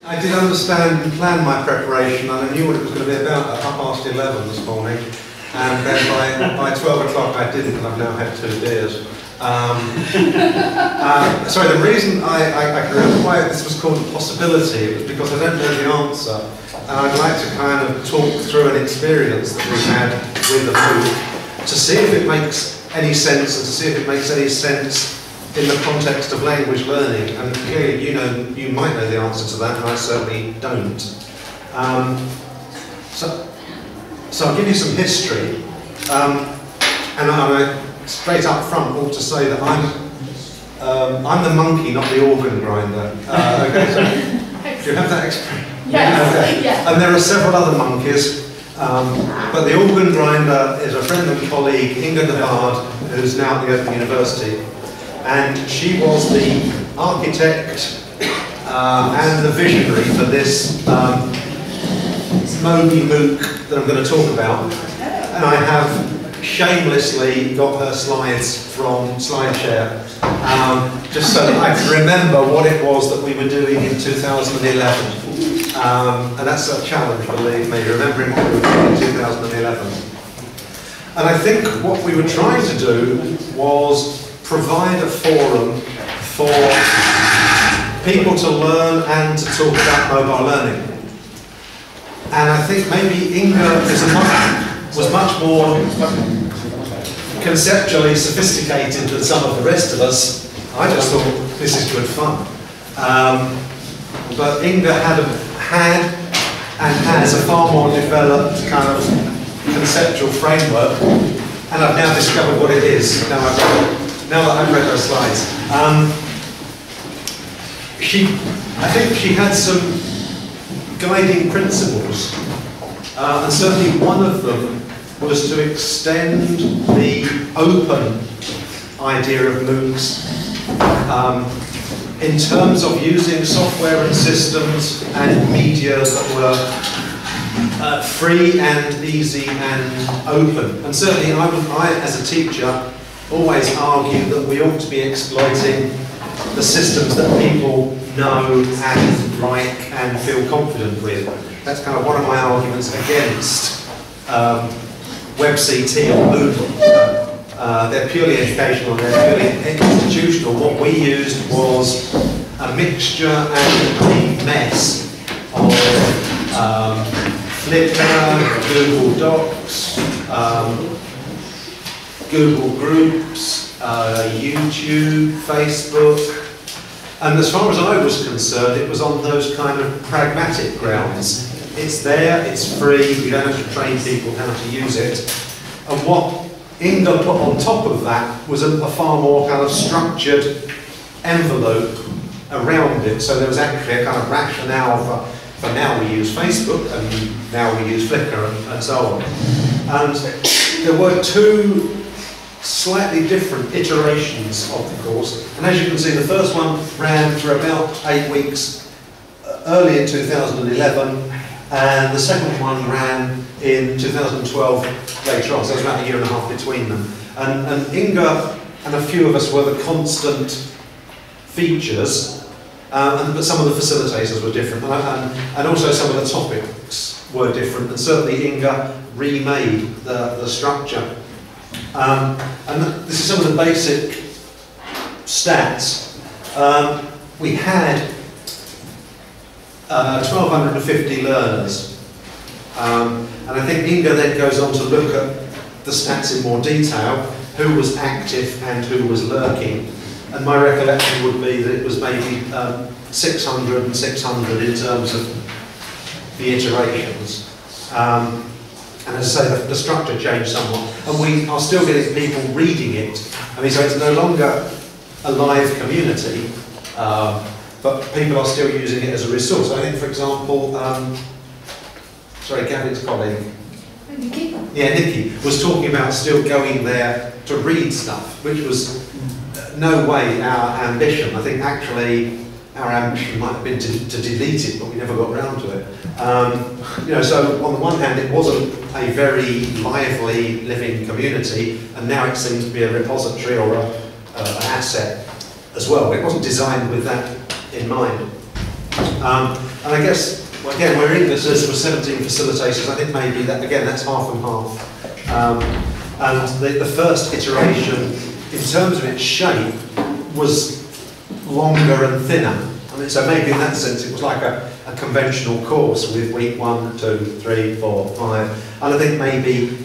I did understand and plan my preparation, and I knew what it was going to be about at 11:30 this morning, and then by 12 o'clock I didn't, and I've now had 2 beers. Sorry, the reason I can remember why this was called a possibility was because I don't know the answer, and I'd like to kind of talk through an experience that we've had with the MOOC to see if it makes any sense, and to see if it makes any sense in the context of language learning. And clearly, you might know the answer to that, and I certainly don't. So I'll give you some history, and I straight up front ought to say that I'm the monkey, not the organ grinder. Okay, so do you have that experience? Yes. Okay. Yeah. And there are several other monkeys, but the organ grinder is a friend and colleague, Inga Navard, who's now at the Open University. And she was the architect and the visionary for this MOOC that I'm going to talk about. And I have shamelessly got her slides from SlideShare, just so that I can remember what it was that we were doing in 2011. And that's a challenge, believe me, remembering what we were doing in 2011. And I think what we were trying to do was provide a forum for people to learn and to talk about mobile learning. And I think maybe Inga was much more conceptually sophisticated than some of the rest of us. I just thought, this is good fun. But Inga had and has a far more developed kind of conceptual framework, and I've now discovered what it is. Now that I've read her slides. I think she had some guiding principles, and certainly one of them was to extend the open idea of MOOCs in terms of using software and systems and media that were free and easy and open. And certainly I as a teacher, always argue that we ought to be exploiting the systems that people know and like and feel confident with. That's kind of one of my arguments against WebCT or Moodle. They're purely educational, they're purely institutional. What we used was a mixture and a mess of Flickr, Google Docs, Google Groups, YouTube, Facebook, and as far as I was concerned, it was on those kind of pragmatic grounds. It's there, it's free, you don't have to train people how to use it. And what Inga put on top of that was a far more kind of structured envelope around it. So there was actually a kind of rationale for now we use Facebook and now we use Flickr and so on. And there were 2 slightly different iterations of the course, and as you can see, the first one ran for about 8 weeks early in 2011, and the second one ran in 2012 later on, so there's about a year and a half between them. And Inga and a few of us were the constant features, but some of the facilitators were different, and also some of the topics were different, and certainly Inga remade the structure. And this is some of the basic stats. We had 1,250 learners, and I think Inga then goes on to look at the stats in more detail, who was active and who was lurking, and my recollection would be that it was maybe 600 and 600 in terms of the iterations. And as I say, the structure changed somewhat, and we are still getting people reading it. I mean, so it's no longer a live community, but people are still using it as a resource. I think, for example, sorry, Gavin's colleague, Nikki? Yeah, Nikki was talking about still going there to read stuff, which was no way our ambition. I think actually our ambition might have been to delete it, but we never got around to it. So on the one hand, it wasn't a very lively living community, and now it seems to be a repository or an asset as well. It wasn't designed with that in mind. And I guess, well, again, where English says there were 17 facilitators, I think maybe that, again, that's half and half. And the first iteration, in terms of its shape, was longer and thinner. I mean, so maybe in that sense it was like a conventional course with week 1, 2, 3, 4, 5. And I think maybe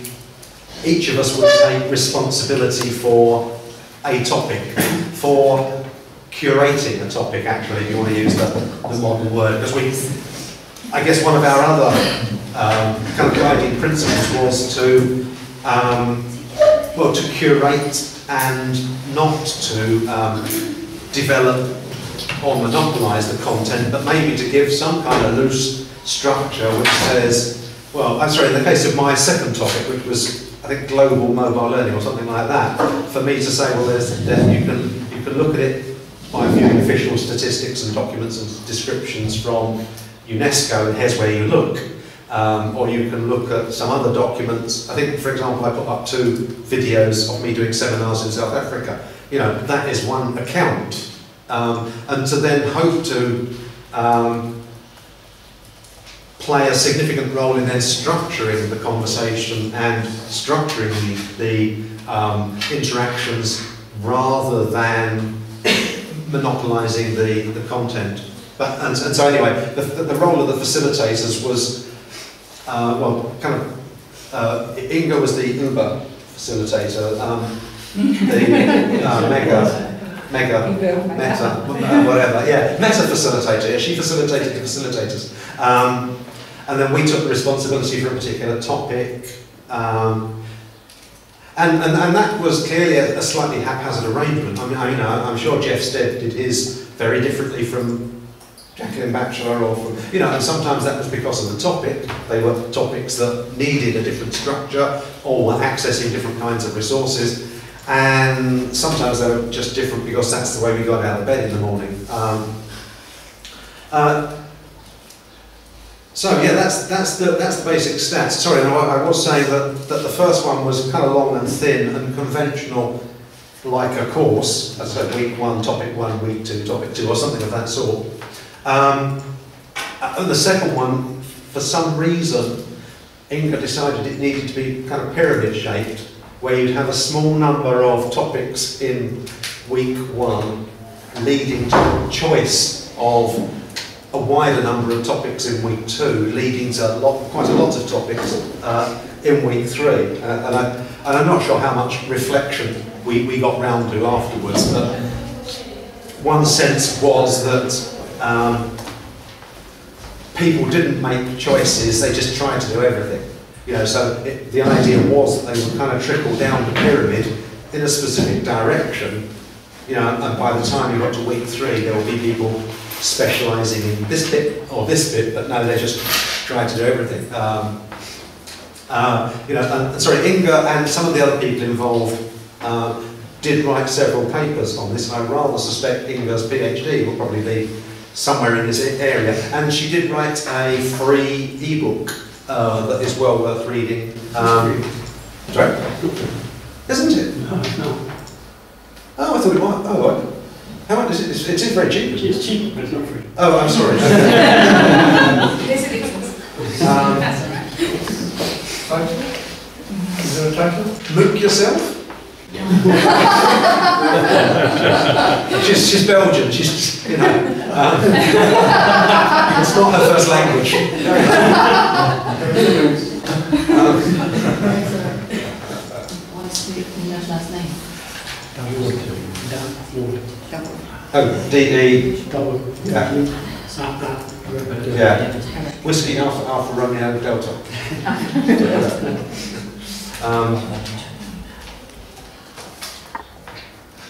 each of us would take responsibility for a topic, for curating a topic, actually, if you want to use the modern word. Because I guess one of our other kind of guiding principles was to, well, to curate and not to develop or monopolise the content, but maybe to give some kind of loose structure which says, well, I'm sorry, in the case of my second topic, which was, I think, global mobile learning or something like that, for me to say, well, you can look at it by viewing official statistics and documents and descriptions from UNESCO, and here's where you look. Or you can look at some other documents. I think, for example, I put up 2 videos of me doing seminars in South Africa. You know, that is one account. And to then hope to play a significant role in then structuring the conversation and structuring the interactions rather than monopolising the content. And so anyway, the role of the facilitators was, well, kind of, Inga was the Uber facilitator, Meta, whatever, yeah, Meta facilitator, yeah, she facilitated the facilitators. And then we took the responsibility for a particular topic. And that was clearly a slightly haphazard arrangement. I mean, I'm sure Jeff Stead did his very differently from Jacqueline Batchelor, or from, you know, and sometimes that was because of the topic. They were topics that needed a different structure or were accessing different kinds of resources. And sometimes they were just different because that's the way we got out of bed in the morning. So yeah, that's the basic stats. Sorry, no, I was saying that the first one was kind of long and thin and conventional, like a course. As I said, week 1, topic 1, week 2, topic 2, or something of that sort. And the second one, for some reason, Inga decided it needed to be kind of pyramid shaped, where you'd have a small number of topics in week 1, leading to a choice of a wider number of topics in week 2, leading to quite a lot of topics in week 3. And I'm not sure how much reflection we got round to afterwards, but one sense was that people didn't make choices, they just tried to do everything. You know, so the idea was that they would kind of trickle down the pyramid in a specific direction. You know, and by the time you got to week 3, there will be people specialising in this bit or this bit, but no, they just tried to do everything. You know, sorry, Inga and some of the other people involved did write several papers on this, and I rather suspect Inga's PhD will probably be somewhere in this area. And she did write a free ebook that is well worth reading. Sorry? Isn't it? No. Oh, I thought it might. Oh, how much is it? It is very cheap. It's cheap, but it's not free. Oh, I'm sorry. Is there a title? MOOC yourself? she's Belgian. She's, you know, it's not her first language. What's the English last name? Oh, D-E. Double. Yeah. Yeah. Whiskey Alpha Romeo Delta.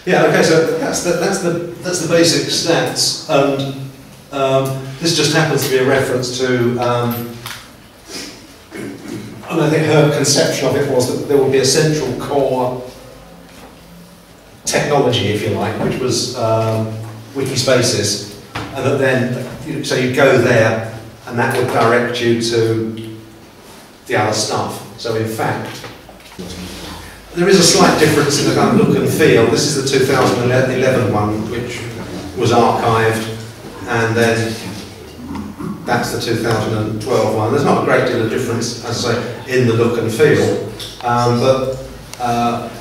Yeah. Okay. So that's the basic stats, and this just happens to be a reference to. And I think her conception of it was that there would be a central core technology, if you like, which was Wikispaces, and that then, so you go there, and that would direct you to the other stuff. So in fact, there is a slight difference in the kind of look and feel. This is the 2011 one, which was archived, and then that's the 2012 one. There's not a great deal of difference, as I say, in the look and feel,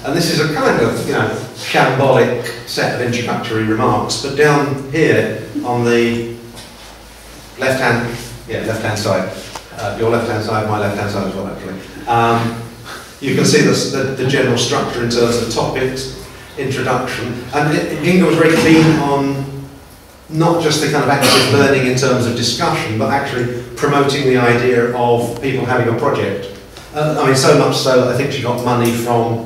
and this is a kind of, you know, shambolic set of introductory remarks. But down here on the left-hand side, your left-hand side, my left-hand side as well, actually. You can see the general structure in terms of topics, introduction, and Inga was very keen on not just the kind of active learning in terms of discussion, but actually promoting the idea of people having a project. I mean, so much so that I think she got money from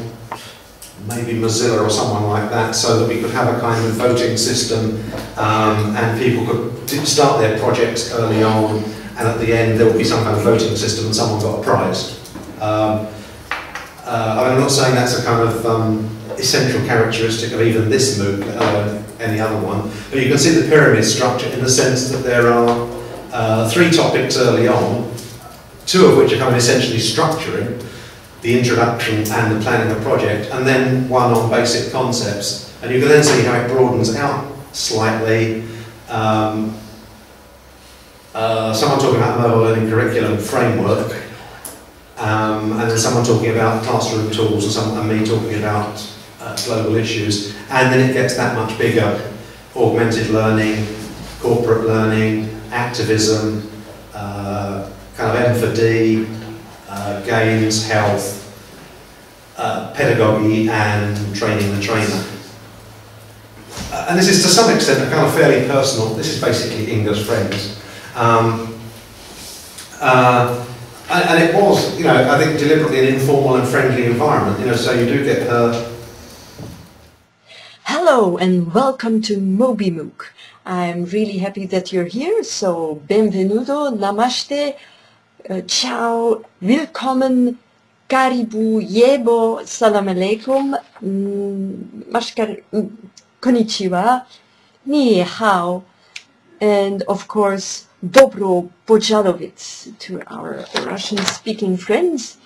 maybe Mozilla or someone like that, so that we could have a kind of voting system, and people could start their projects early on, and at the end there would be some kind of voting system and someone got a prize. I'm not saying that's a kind of essential characteristic of even this MOOC, let alone any other one, but you can see the pyramid structure in the sense that there are 3 topics early on, 2 of which are kind of essentially structuring, the introduction and the planning of project, and then 1 on basic concepts. And you can then see how it broadens out slightly. Someone talking about mobile learning curriculum framework, and then someone talking about classroom tools, and me talking about global issues, and then it gets that much bigger. Augmented learning, corporate learning, activism, kind of M for D, games, health, pedagogy, and training the trainer. And this is to some extent a kind of fairly personal, this is basically Inga's friends. And it was, you know, I think deliberately an informal and friendly environment, you know, so you do get her. Hello and welcome to Moby MOOC. I'm really happy that you're here, so benvenuto, namaste, ciao, willkommen, karibu, yebo, salam alaikum, mashkar, konnichiwa, ni hao, and of course, dobro pojalovit to our Russian-speaking friends,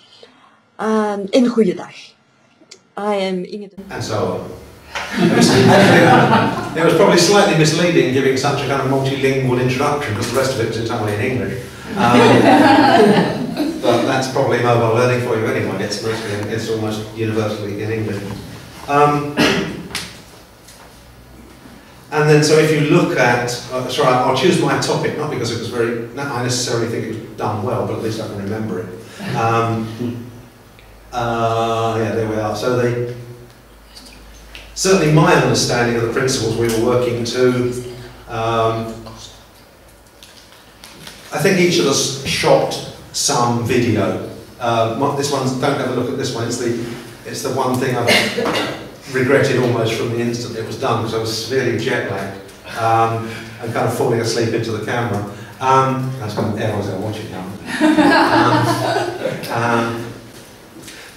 and goeiedag. I am Inge. And so on. It was probably slightly misleading giving such a kind of multilingual introduction because the rest of it was entirely in English. But that's probably mobile learning for you anyway. It's almost universally in English. And then, so if you look at, sorry, I'll choose my topic, not because it was I necessarily think it was done well, but at least I can remember it. Yeah, there we are. So certainly my understanding of the principles we were working to, I think each of us shot some video. This one's, don't have a look at this one, it's the one thing I've regretted almost from the instant it was done, because I was severely jet lagged and kind of falling asleep into the camera. That's when everyone's going to watch it now.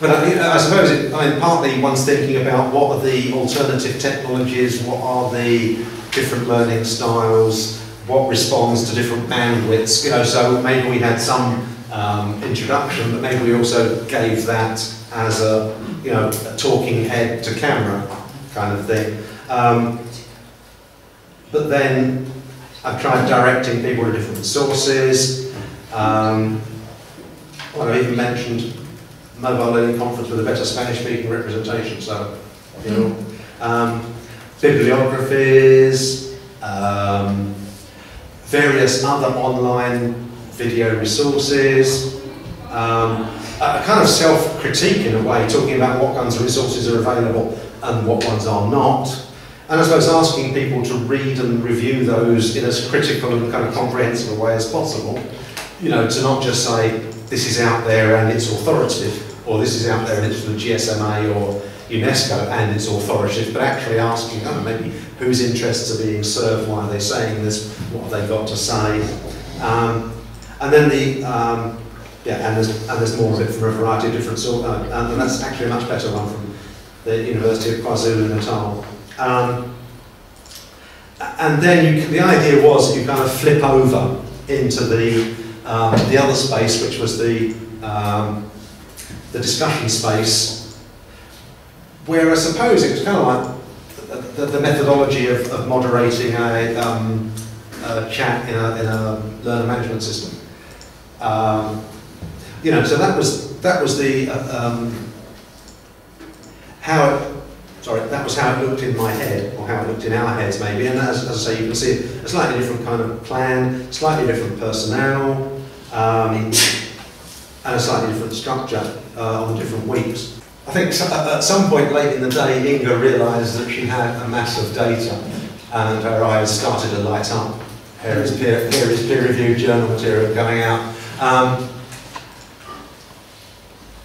But I suppose partly one's thinking about what are the alternative technologies, what are the different learning styles, what responds to different bandwidths. You know, so maybe we had some introduction, but maybe we also gave that as a, you know, a talking head to camera kind of thing. But then I've tried directing people to different sources. Well, I've even mentioned Mobile Learning Conference with a better Spanish-speaking representation, so, you know. Bibliographies, various other online video resources, a kind of self-critique in a way, talking about what kinds of resources are available and what ones are not. And I suppose asking people to read and review those in as critical and kind of comprehensive a way as possible. You know, to not just say, this is out there and it's authoritative, or this is out there and it's from the GSMA or UNESCO and it's authoritative, but actually asking, I don't know, maybe whose interests are being served, why are they saying this, what have they got to say. And then there's more of it from a variety of different sorts, and that's actually a much better one from the University of KwaZulu-Natal. And then the idea was you kind of flip over into the other space, which was the discussion space, where I suppose it was kind of like the methodology of moderating chat in a learner management system. You know, so that was the that was how it looked in my head, or how it looked in our heads maybe. And as I say, you can see a slightly different kind of plan, slightly different personnel, and a slightly different structure on different weeks. I think at some point late in the day, Inga realised that she had a mass of data, and her eyes started to light up. Here is peer-reviewed journal material going out.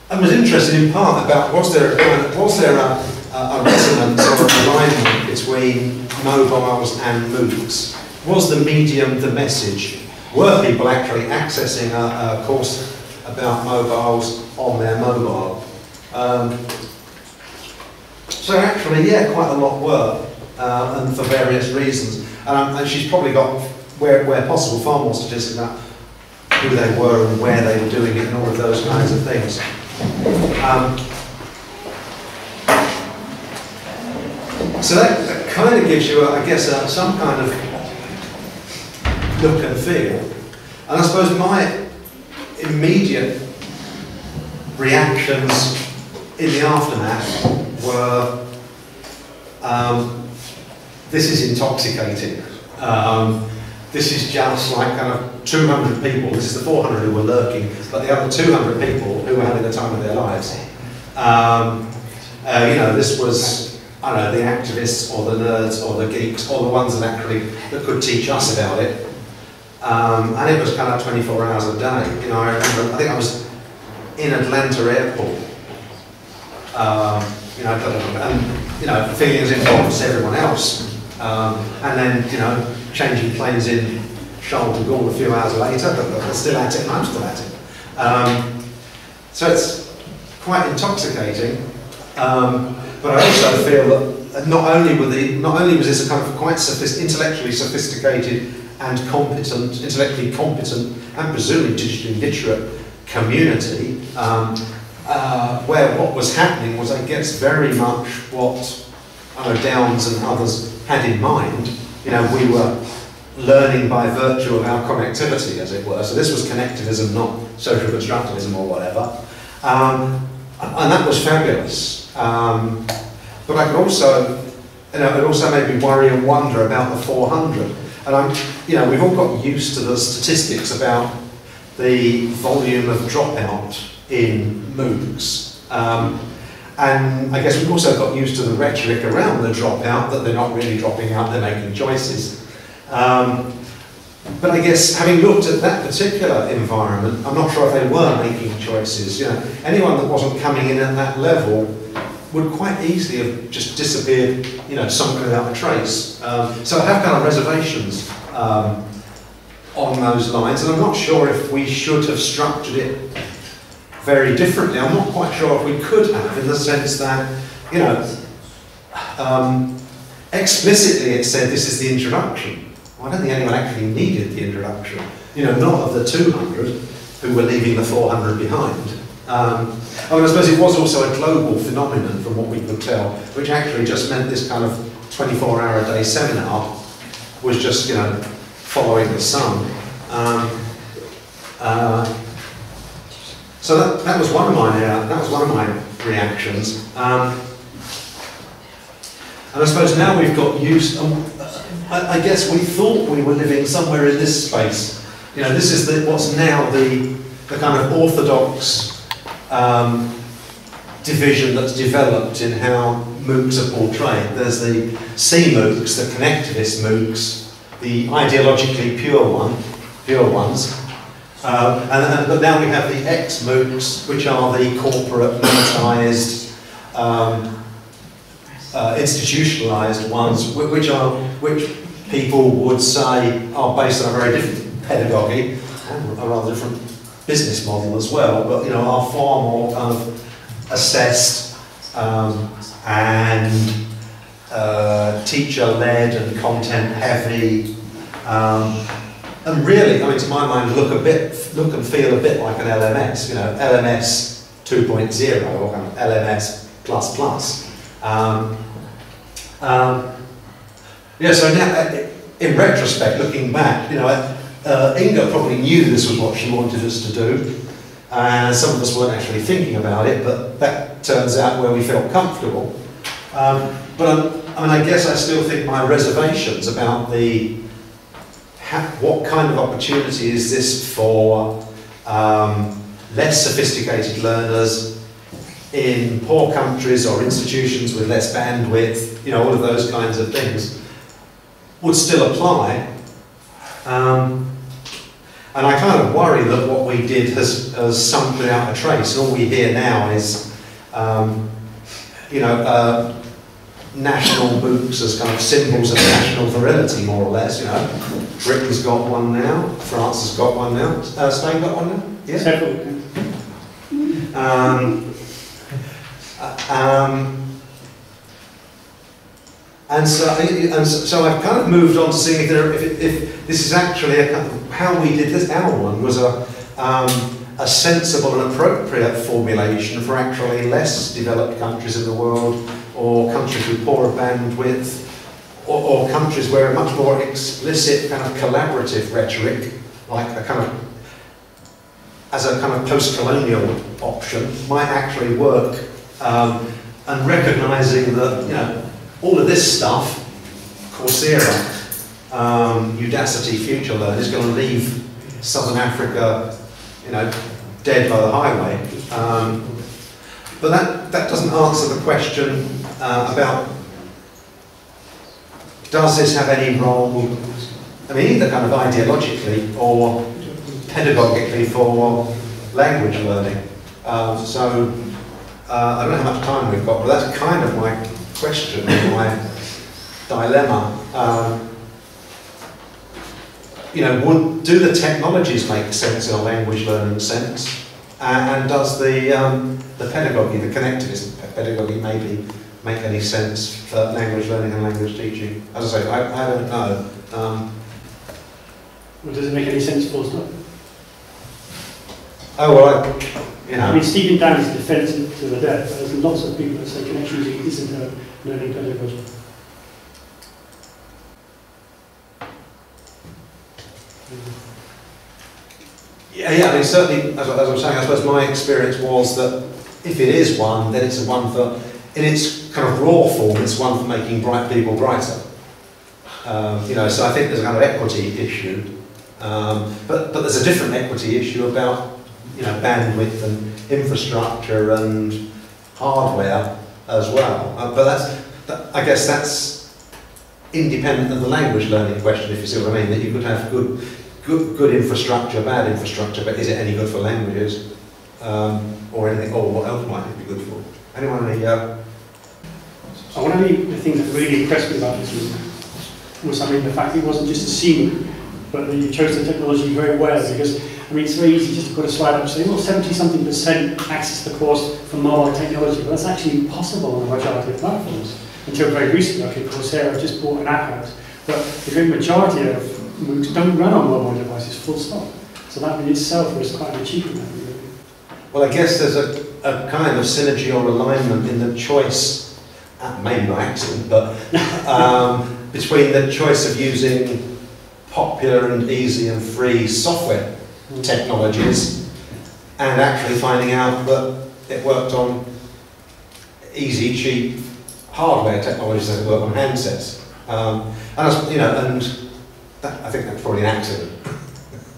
And was interested in part about was there a resonance or an alignment between mobiles and MOOCs? Was the medium the message? Were people actually accessing a course about mobiles on their mobile? So actually, yeah, quite a lot were, and for various reasons. And she's probably got, where possible, far more statistics about who they were and where they were doing it and all of those kinds of things. So that kind of gives you, I guess, some kind of look and feel. And I suppose my immediate reactions in the aftermath were, this is intoxicating. This is just like kind of 200 people, this is the 400 who were lurking, but the other 200 people who were having the time of their lives. You know, this was, I don't know, the activists or the nerds or the geeks or the ones that could teach us about it. And it was kind of 24 hours a day. You know, I remember, I think I was in Atlanta airport. You know, and, you know, feeling as involved as everyone else. And then, you know, changing planes in Charles de Gaulle a few hours later, but they're still at it and I'm still at it. So it's quite intoxicating. But I also feel that not only was this a kind of quite intellectually sophisticated and competent, intellectually competent and presumably digitally literate community, where what was happening was, I guess, very much what Downs and others had in mind. You know, we were learning by virtue of our connectivity, as it were. So this was connectivism, not social constructivism or whatever. And that was fabulous. But I could also, you know, it also made me worry and wonder about the 400. And you know, we've all got used to the statistics about the volume of dropout in MOOCs. And I guess we've also got used to the rhetoric around the dropout, that they're not really dropping out, they're making choices. But I guess having looked at that particular environment, I'm not sure if they were making choices. You know, anyone that wasn't coming in at that level would quite easily have just disappeared, you know, somewhere without a trace. So I have kind of reservations on those lines, and I'm not sure if we should have structured it very differently. I'm not quite sure if we could have, in the sense that, you know, explicitly it said this is the introduction. Well, I don't think anyone actually needed the introduction. You know, not of the 200 who were leaving the 400 behind. I mean, I suppose it was also a global phenomenon from what we could tell, which actually just meant this kind of 24-hour-a-day seminar was just, you know, following the sun. So that was one of my reactions. And I suppose now we've got used. I guess we thought we were living somewhere in this space. You know, this is what's now the kind of orthodox division that's developed in how MOOCs are portrayed. There's the C-MOOCs, the connectivist MOOCs, the ideologically pure ones. But now we have the X-MOOCs, which are the corporate, monetised, institutionalised ones, which people would say are based on a very different pedagogy, and a rather different business model as well, but, you know, are far more kind of assessed and teacher-led and content-heavy, and really, I mean, to my mind, look and feel a bit like an LMS. You know, LMS 2.0 or kind of LMS plus. Yeah, so now in retrospect, looking back, you know, Inga probably knew this was what she wanted us to do, and some of us weren't actually thinking about it, but that turns out where we felt comfortable. I guess I still think my reservations about what kind of opportunity is this for less sophisticated learners in poor countries or institutions with less bandwidth, you know, all of those kinds of things, would still apply. And I kind of worry that what we did has sunk without a trace, and all we hear now is, you know, national MOOCs as kind of symbols of national virility, more or less, you know. Britain's got one now, France has got one now, Spain got one now? Yeah. Several. And so I've kind of moved on to seeing if this is actually a kind of, how we did this. Our one was a sensible and appropriate formulation for actually less developed countries in the world, or countries with poorer bandwidth, or countries where a much more explicit kind of collaborative rhetoric, like a kind of, as a kind of post-colonial option, might actually work, and recognising that, you know, all of this stuff, Coursera, Udacity, Future Learn, is going to leave Southern Africa, you know, dead by the highway. But that doesn't answer the question about, does this have any role, I mean, either kind of ideologically or pedagogically for language learning. I don't know how much time we've got, but that's kind of my question, my dilemma. You know, do the technologies make sense in a language learning sense? And does the pedagogy, the connectedness pedagogy, maybe make any sense for language learning and language teaching? As I say, I don't know. Well, does it make any sense for us? Oh, well, you know. I mean, Stephen Downes defends it to the death, but there's lots of people that say connection isn't a learning pedagogy. Yeah, I mean, certainly, as I was saying, I suppose my experience was that if it is one, then it's a one for, in its kind of raw form, it's one for making bright people brighter. You know, so I think there's a kind of equity issue, but there's a different equity issue about, you know, bandwidth and infrastructure and hardware as well. I guess that's independent of the language learning question, if you see what I mean. That you could have good infrastructure, bad infrastructure, but is it any good for languages, or anything? Or what else might it be good for? Anyone? One of the things that really impressed me about this was, I mean, the fact it wasn't just a scene, but that you chose the technology very well, because, I mean, it's very easy just to put a slide up and say, well, 70-something% access the course from mobile technology, but that's actually impossible on a majority of platforms. Until very recently, okay, Coursera just bought an app out, but the great majority of MOOCs don't run on mobile devices, full stop. So that in itself was quite an achievement. Really. Well, I guess there's a kind of synergy or alignment in the choice, maybe by accident, but between the choice of using popular and easy and free software technologies and actually finding out that it worked on easy, cheap hardware technologies that work on handsets. And you know, and I think that's probably an accident.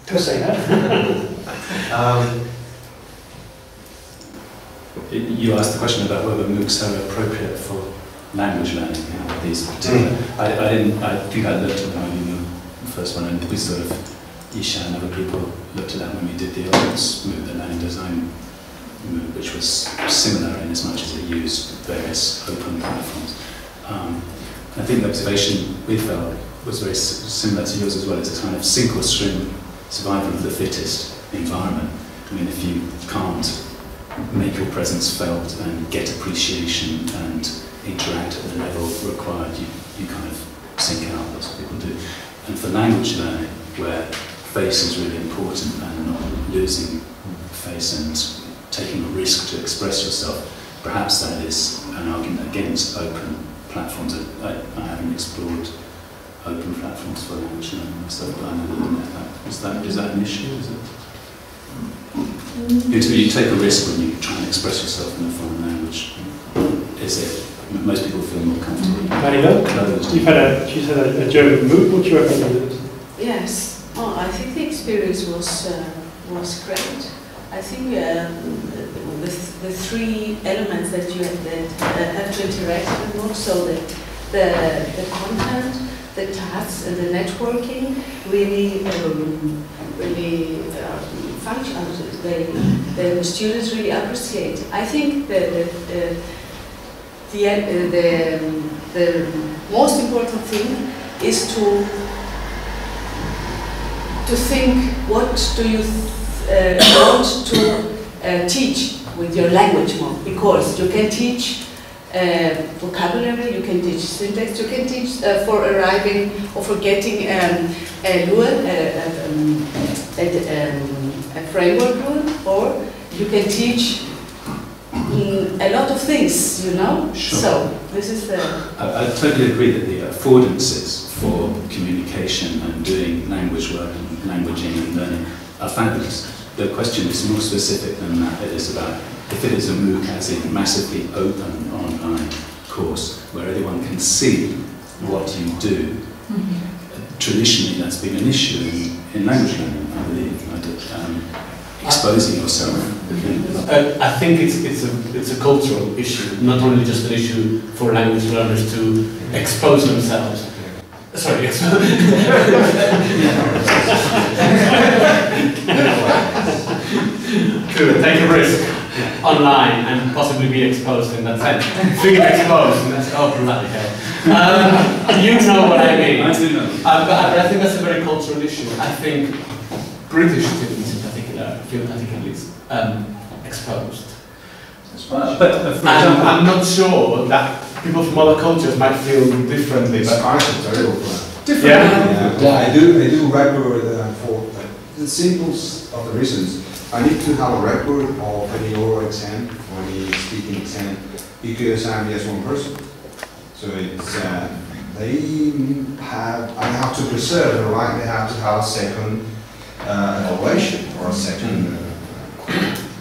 Don't say that. You asked the question about whether MOOCs are appropriate for language learning. You know, these particular. I think I looked at them in the first one, and we sort of, Isha and other people looked at that when we did the OLS MOOC, the learning design MOOC, which was similar in as much as it used various open platforms. I think the observation we felt was very similar to yours as well. It's a kind of sink or swim, survival of the fittest environment. I mean, if you can't make your presence felt and get appreciation and interact at the level required, you kind of sink out. That's what people do. And for language learning, where face is really important and not losing face and taking a risk to express yourself, perhaps that is an argument against open platforms that I haven't explored open platforms for language learning and stuff, but I never done that. Is that an issue? Is it? You take a risk when you try and express yourself in a foreign language. Is it? Most people feel more comfortable. Avila, she's had a German MOOC. What's your opinion on it? Yes, oh, I think the experience was great. I think the three elements that you have to interact with MOOC, so that the content, the tasks, and the networking really function. The students really appreciate. I think the most important thing is to think what do you want to teach with your language MOOC, because you can teach vocabulary, you can teach syntax, you can teach for arriving or for getting a framework rule, or you can teach a lot of things, you know? Sure. So, this is the... I totally agree that the affordances for communication and doing language work and languaging and learning are fabulous. The question is more specific than that. It is about if it is a MOOC as in massively open online course where everyone can see what you do. Traditionally that's been an issue in language learning, I believe. Exposing yourself. I think it's a cultural issue, not only just an issue for language learners to expose themselves. Sorry, to take a risk online and possibly be exposed in that sense. Being exposed, and that's problematic. You know what I mean. I do know. But I think that's a very cultural issue. I think British students in particular feel particularly exposed. But I'm not sure that people from other cultures might feel differently. It's But terrible. yeah. I do record for the simple of the reasons. I need to have a record of any oral exam or any speaking exam because I'm just one person. So it's I have to preserve the right. They have to have a second evaluation or a second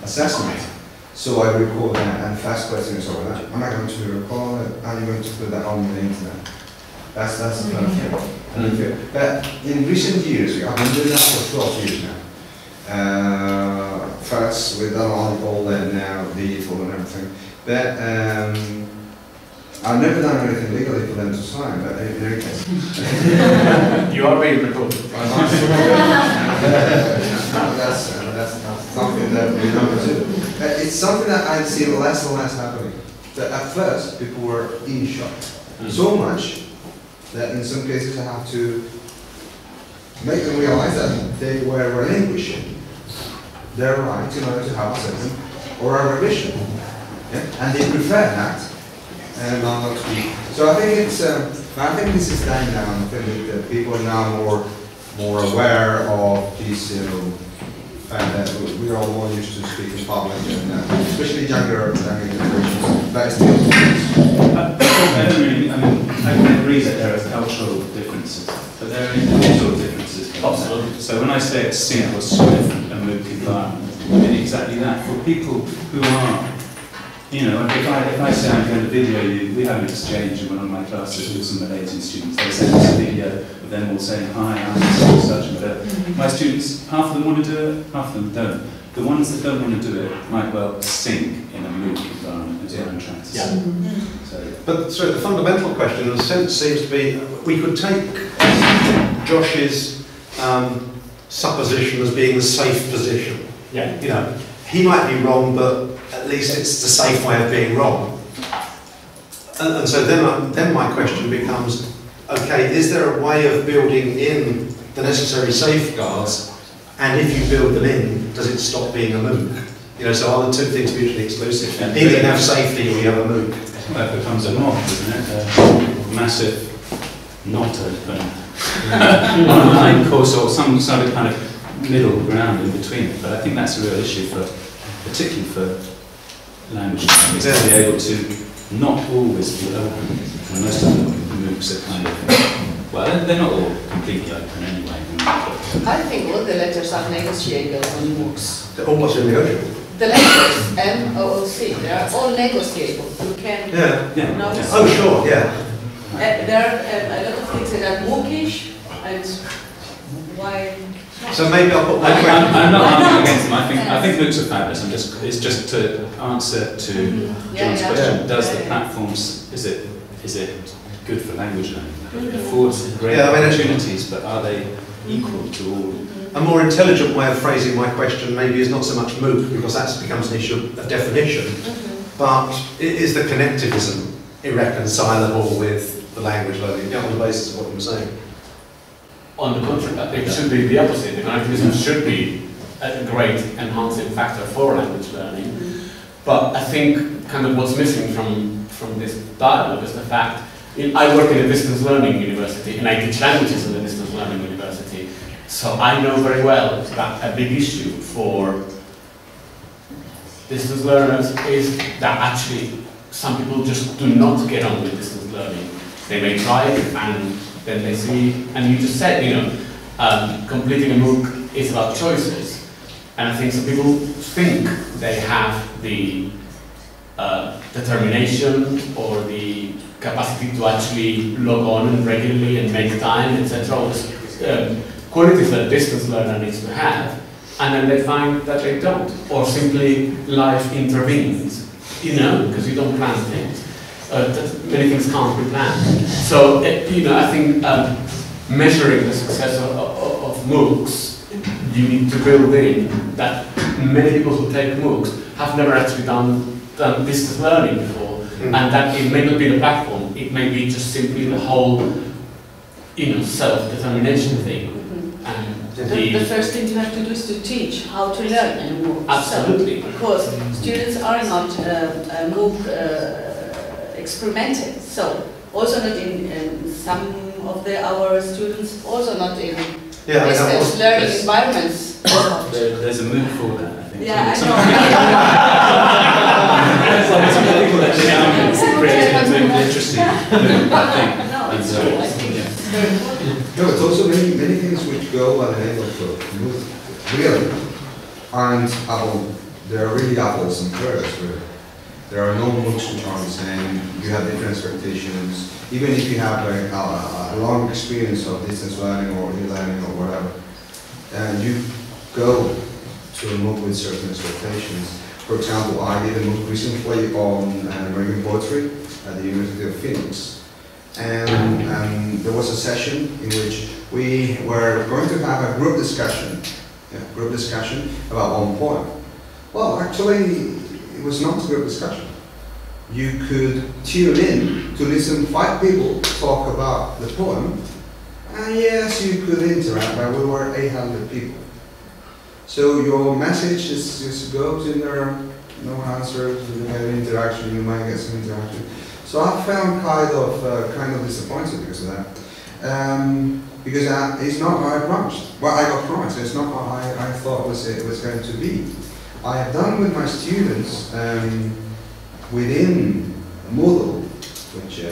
assessment. So I record that and fast questions over that. Am I going to record it? Am I going to put that on the internet? That's the kind of thing. But in recent years, I've been doing that for 12 years now. First with analytical and now digital and everything. But I've never done anything legally for them to sign, but in any case. You are being recorded. That's something that we don't consider. It's something that I see less and less happening. That at first, people were in shock. So much that in some cases I have to make them realize that they were relinquishing their right in order to have a session or a revision. Yeah? And they prefer that and not to be. So I think it's I think this is dying down. I think that people are now more aware of this fact that we are all more used to speaking public and especially younger generations. But still I can agree that there are cultural differences, but there are individual differences. Absolutely. So when I say it's seen or swift a MOOC environment, I mean exactly that. For people who are, you know, if I say I'm going to video you, we have an exchange in one of my classes with some Malaysian students. They send us a video of them all saying, hi, I'm such and whatever. My students, half of them want to do it, half of them don't. The ones that don't want to do it might well sink in a MOOC environment, is what I'm trying to say. But so the fundamental question, in a sense, seems to be we could take Josh's supposition as being the safe position. Yeah. You know, he might be wrong, but at least it's the safe way of being wrong. And so then my question becomes, okay, is there a way of building in the necessary safeguards? And if you build them in, does it stop being a MOOC? You know, so are the two things mutually exclusive? Yeah. Either you have safety or you have a MOOC. That becomes a MOOC, doesn't it? A massive, not open online course or some sort of kind of middle ground in between it. But I think that's a real issue particularly for language learning, to be able to not always be open. And most of the MOOCs are kind of Well, they're not all completely open anyway. I think all the letters are negotiable on MOOCs. They're almost negotiable. The letters, M-O-O-C, they are all negotiable. You can Yeah. notice. Oh, sure, yeah. There are a lot of things that are MOOCish, and why? So maybe I'll put my I'm question. not arguing against them. I think MOOCs are fabulous. It's just to answer to John's question. Does the platforms, is it good for language learning? It affords great opportunities, but are they equal to all? A more intelligent way of phrasing my question maybe is not so much MOOC, because that becomes an issue of definition, but is the connectivism irreconcilable with the language learning, on the basis of what you were saying? On the contrary, I think it should be the opposite. The connectivism should be a great enhancing factor for language learning. But I think kind of what's missing from this dialogue is the fact, I work in a distance learning university and I teach languages in a distance learning university. So I know very well that a big issue for distance learners is that actually some people just do not get on with distance learning. They may try it and then they see, and you just said, completing a MOOC is about choices. And I think some people think they have the determination or the capacity to actually log on and regularly and make time, etc. All these qualities that a distance learner needs to have, and then they find that they don't, or simply life intervenes, because you don't plan things. Many things can't be planned. So, I think measuring the success of MOOCs, you need to build in that many people who take MOOCs have never actually done distance learning before, and that it may not be the platform, it may be just simply the whole, self-determination thing. The first thing you have to do is to teach how to learn in MOOC. Absolutely. So, because students are not MOOC experimented, so also not in some of our students, also not in distance learning environments. There's a MOOC for that, I think. Yeah, some I know. people creating an interesting MOOC, I think. No, it's true. I think it's very important. No, it's also many things which go by the name of MOOC, really aren't apple. They are really apples and pears, really. There are no MOOCs which are the same. You have different expectations. Even if you have a long experience of distance learning or e-learning or whatever, and you go to a MOOC with certain expectations. For example, I did a MOOC recently on American poetry at the University of Phoenix. And there was a session in which we were going to have a group discussion about one poem. Well, actually, it was not a group discussion. You could tune in to listen to 5 people talk about the poem, and yes, you could interact, but we were 800 people. So your message just goes in there, no answers, you have an interaction, you might get some interaction. So I found kind of disappointed because of that, because it's not what I promised. Well, I got promised. It's not what I thought it was going to be. I have done with my students within Moodle, which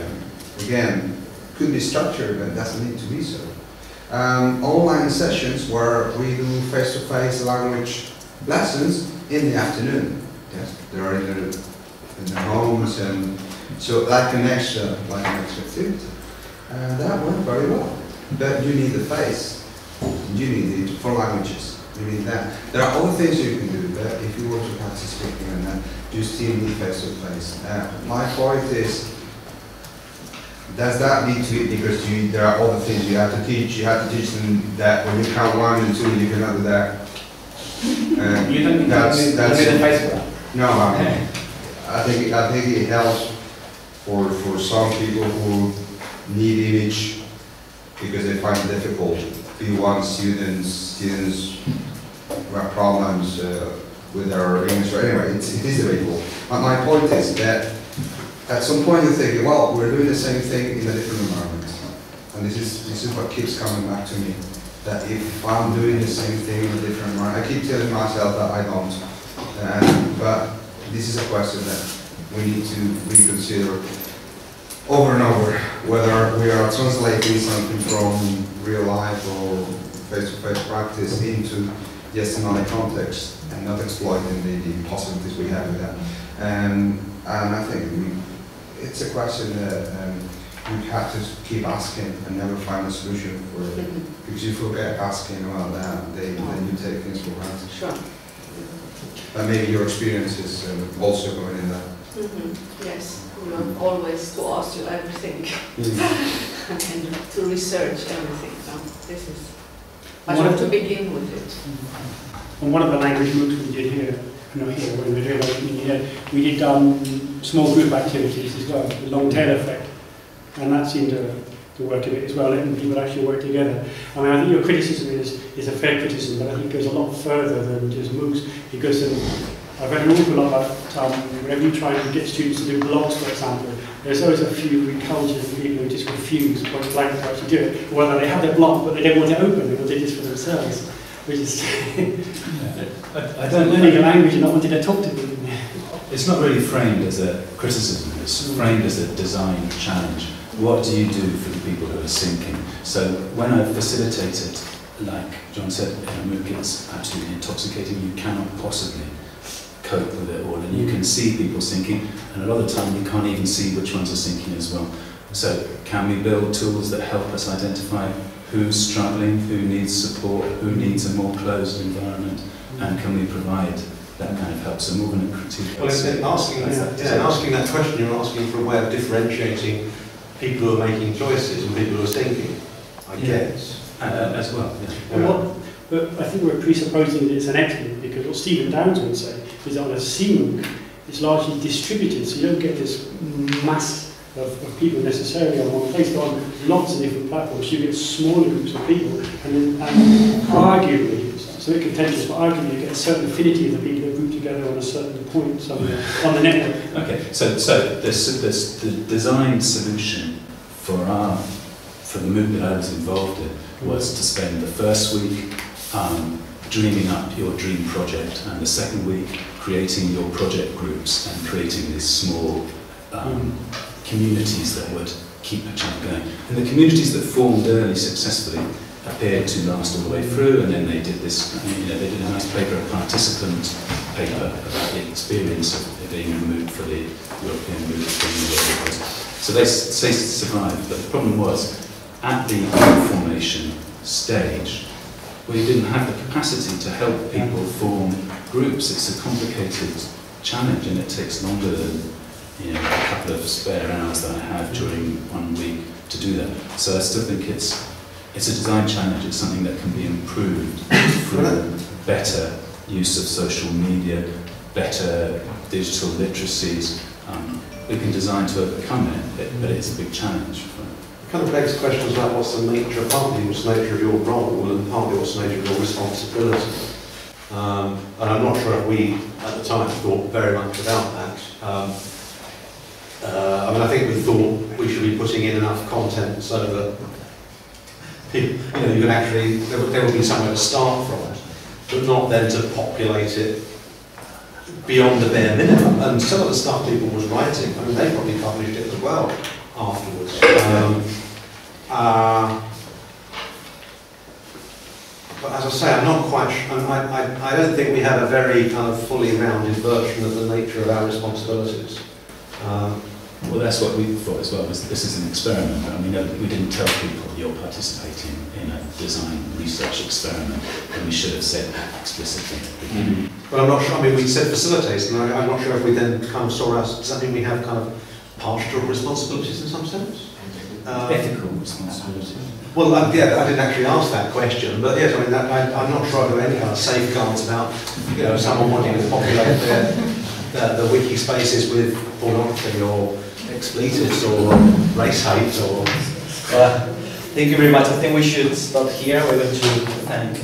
again could be structured, but doesn't need to be so. Online sessions where we do face-to-face language lessons in the afternoon. Yes, they are in their homes and. So that connects activity, and that went very well. But you need the face, you need it for languages, you need that. There are other things you can do, but if you want to practice speaking and that, you still need face-to-face. My point is, does that need to be, because there are other things you have to teach. You have to teach them that when you count 1 and 2, you cannot do that. You don't need the face for that. No, I think it helps. For some people who need image because they find it difficult. P1 students have problems with their English. Or anyway, it is difficult. But my point is that at some point you're thinking, well, we're doing the same thing in a different environment. And this is what keeps coming back to me. That if I'm doing the same thing in a different environment, I keep telling myself that I don't. But this is a question that we need to reconsider. over and over, whether we are translating something from real life or face-to-face practice into just another context and not exploiting the possibilities we have with that. And I think it's a question that we have to keep asking and never find a solution for it. Because if you forget asking about that, then you take things for granted. Sure. But maybe your experience is also going in that. Yes, not always to ask you everything and to research everything. No, this is. I want to begin with it. And one of the language MOOCs we did here, when we were doing here, we did small group activities as well, the long tail effect, and that seemed to work a bit as well, letting people actually work together. I mean, I think your criticism is a fair criticism, but I think it goes a lot further than just MOOCs, because I've read an awful lot about whenever you try to get students to do blogs, for example, there's always a few recalcitrant people who just refuse point blank to actually do it. Whether they have their blog, but they don't want it open, they want it just for themselves. Which is I don't learning a language and not wanting to talk to people. It's not really framed as a criticism, it's framed as a design challenge. What do you do for the people who are sinking? So when I facilitated, like John said, in a MOOC, it's absolutely intoxicating. You cannot possibly cope with it all, and you can see people sinking, and a lot of the time you can't even see which ones are sinking as well. So can we build tools that help us identify who's struggling, who needs support, who needs a more closed environment, and can we provide that kind of help? So more than a critique. Well, in asking that question, you're asking for a way of differentiating people who are making choices and people who are sinking, I guess. As well. Yeah. But I think we're presupposing that it's an expert, because what Stephen Downs would say is that on a CMOOC, it's largely distributed, so you don't get this mass of people necessarily on one place, but on lots of different platforms. You get smaller groups of people, and arguably, it's a bit contentious, but arguably you get a certain affinity of the people that group together on a certain point somewhere on the network. Okay, so the design solution for the MOOC that I was involved in was to spend the first week dreaming up your dream project, and the second week creating your project groups and creating these small communities that would keep a chunk going. And the communities that formed early successfully appeared to last all the way through, and then they did this, they did a nice paper, a participant paper about the experience of being in the MOOC for the European MOOC. So they survived, but the problem was, at the formation stage, we didn't have the capacity to help people form groups. It's a complicated challenge, and it takes longer than a couple of spare hours that I have during 1 week to do that. So I still think it's a design challenge. It's something that can be improved through better use of social media, better digital literacies. We can design to overcome it, but it's a big challenge. It kind of begs questions about what's the nature, partly what's the nature of your role, and partly what's the nature of your responsibility. And I'm not sure if we, at the time, thought very much about that. I mean, I think we thought we should be putting in enough content so that you can actually, there would be somewhere to start from, but not then to populate it beyond the bare minimum. And some of the stuff people was writing, I mean, they probably published it as well afterwards. But as I say, I'm not quite sure, I don't think we have a very kind of fully rounded version of the nature of our responsibilities. Well, that's what we thought as well. This is an experiment. I mean, we didn't tell people you're participating in a design research experiment, and we should have said that explicitly at the beginning. But I'm not sure. I mean, we said facilitate, and I'm not sure if we then kind of saw us. Does that mean we have kind of pastoral responsibilities in some sense? Ethical responsibilities. Well, yeah, I didn't actually ask that question, but yes, I mean, I'm not sure there are any kind of safeguards about, someone wanting to populate the wiki spaces with pornography or expletives or race hate or... Thank you very much. I think we should stop here. We're going to thank